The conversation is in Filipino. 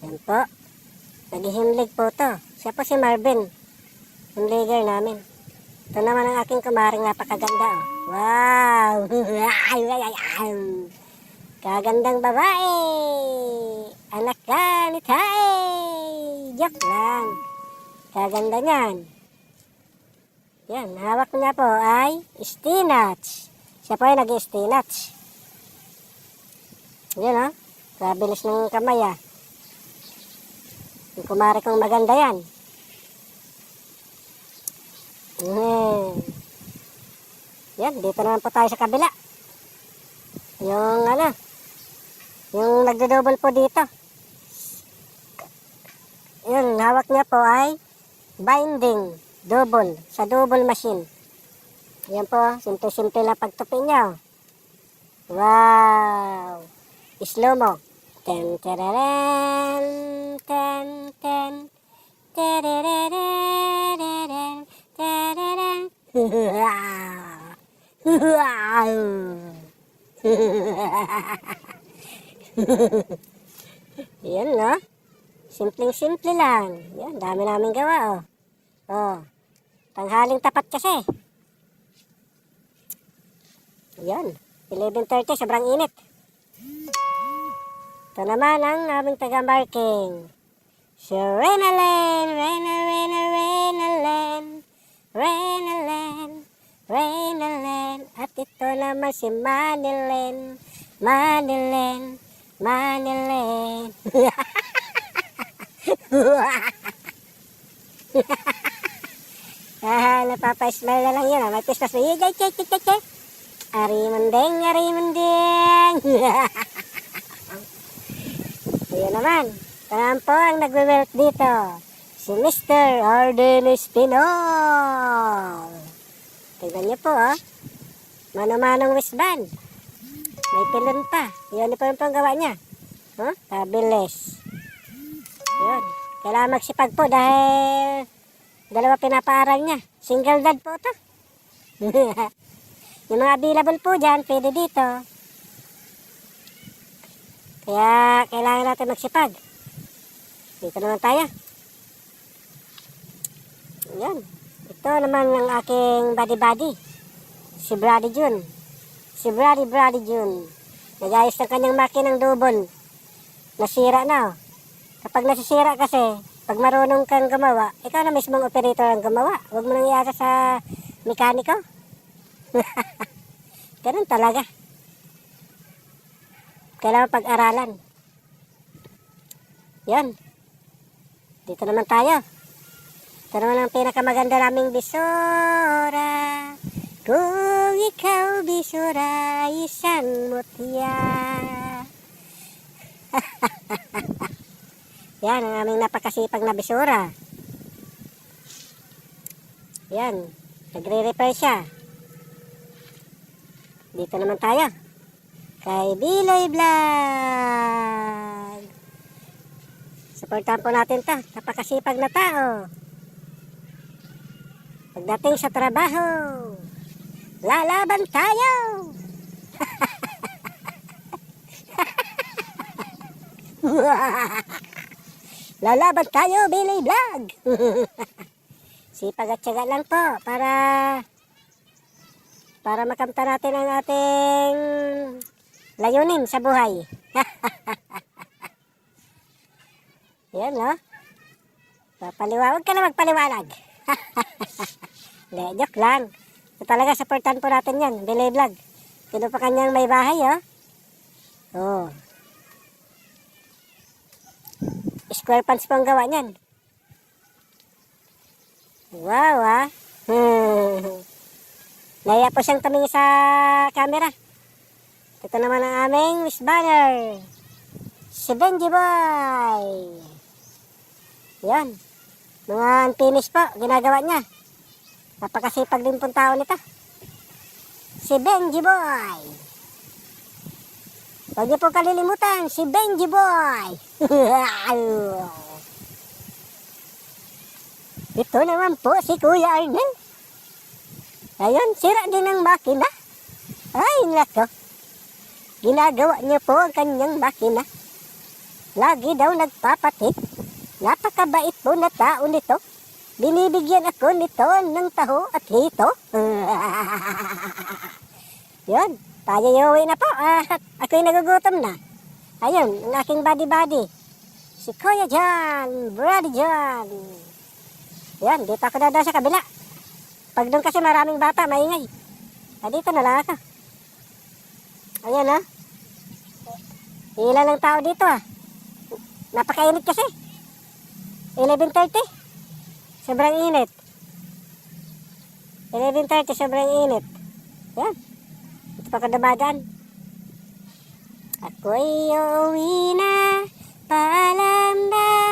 Yan po. Naghihimlig po to. Siya po si Marvin. Himliger namin. Ito naman ang aking kumaring napakaganda. Oh. Wow! Kagandang babae! Anak ka ni Tae! Joke lang. Kaganda niyan. Yan, hawak niya po ay stinach. Siya po ay nag-stinach. Yan o. Kabilis ng kamay ah. Yung kumari kong maganda yan. Yan, dito naman po tayo sa kabila. Yung ano, yung nagdo-double po dito. Yun, hawak niya po ay binding, double, sa double machine. Yan po, simple-simple lang pagtupi niya. Wow! Slow mo. Ten, tereren, ten, ten, tereren, tereren. Wow! Yan no? Simpleng-simple lang. Yan, dami namin gawa oh. Oh, tanghaling tapat kasi. Yan, 11:30, sobrang init. Ito naman ang aming taga-marking. Si Renalen, Renalen. At ito naman si Manilyn. Napapa-smile na lang yun. May pistas na yun. Arimandeng. Ayan naman. Tangan po ang nagwe-welt dito. Si Mr. Arden Espinol. Tignan niyo po oh. Mano-manong wristband. May pilon pa. Yun po yung panggawa niya. Huh? Kabilis. Yun. Kailangan magsipag po dahil dalawa pinapaaral niya. Single dad po to. Yung mga available po dyan, pwede dito. Kaya kailangan natin magsipag. Dito naman tayo. Yan. Ito naman ang aking buddy. Si Brady Jun. Nag-ayos ng kanyang makinang double. Nasira na. Kapag nasisira kasi, pag marunong kang gumawa, ikaw na mismong operator ang gumawa. Huwag mo nang iasa sa mekaniko. Ganun talaga. Kailangan pag-aralan. Yan. Dito naman tayo. Ito naman ang pinakamaganda naming bisura. Kung ikaw bisura, isang mutya. Yan ang aming napakasipag na bisura. Yan. Nagre-repair siya. Dito naman tayo. Kay Biloy Vlog. Supportan po natin to. Napakasipag na tao. Pagdating sa trabaho, lalaban tayo. Lalaban tayo, Biloy Vlog. Sipag at tiyaga lang po para makamta natin ang ating layunin sa buhay. Yan no. Huwag ka na magpaliwanag. Hindi, joke lang. So, talaga supportan po natin yan, Biloy Vlog. Sino pa kanyang may bahay oh. Oh. Square pants po ang gawa niyan. Wow ah. Naya po siyang tumingin sa camera. Ito naman ang aming Miss Banner. Si Benji Boy. Yan. Mga unfinished po, ginagawa niya. Napakasipag din pong tao nito. Si Benji Boy. Huwag niyo po kalilimutan, si Benji Boy. Ito naman po si Kuya Arnel. Ayun, sira din ang makina. Ay, nako. Ginagawa niya po ang kanyang makina. Lagi daw nagpapatik. Napakabait po na tao nito. Binibigyan ako nito ng taho at hito. Yun, tayo uwi na po. Ako'y nagugutom na. Ayun, ang aking buddy-buddy. Si Kuya John, Brother John. Yan, dito ako na sa kabila. Pag doon kasi maraming bata, maingay. Dito na lang ako. Ayan Ilan lang tao dito Napakainit kasi. 11:30. Sobrang init. 11:30, sobrang init. Yan. Ito pa ako dumadaan. Ako'y uuwi na. Paalam na.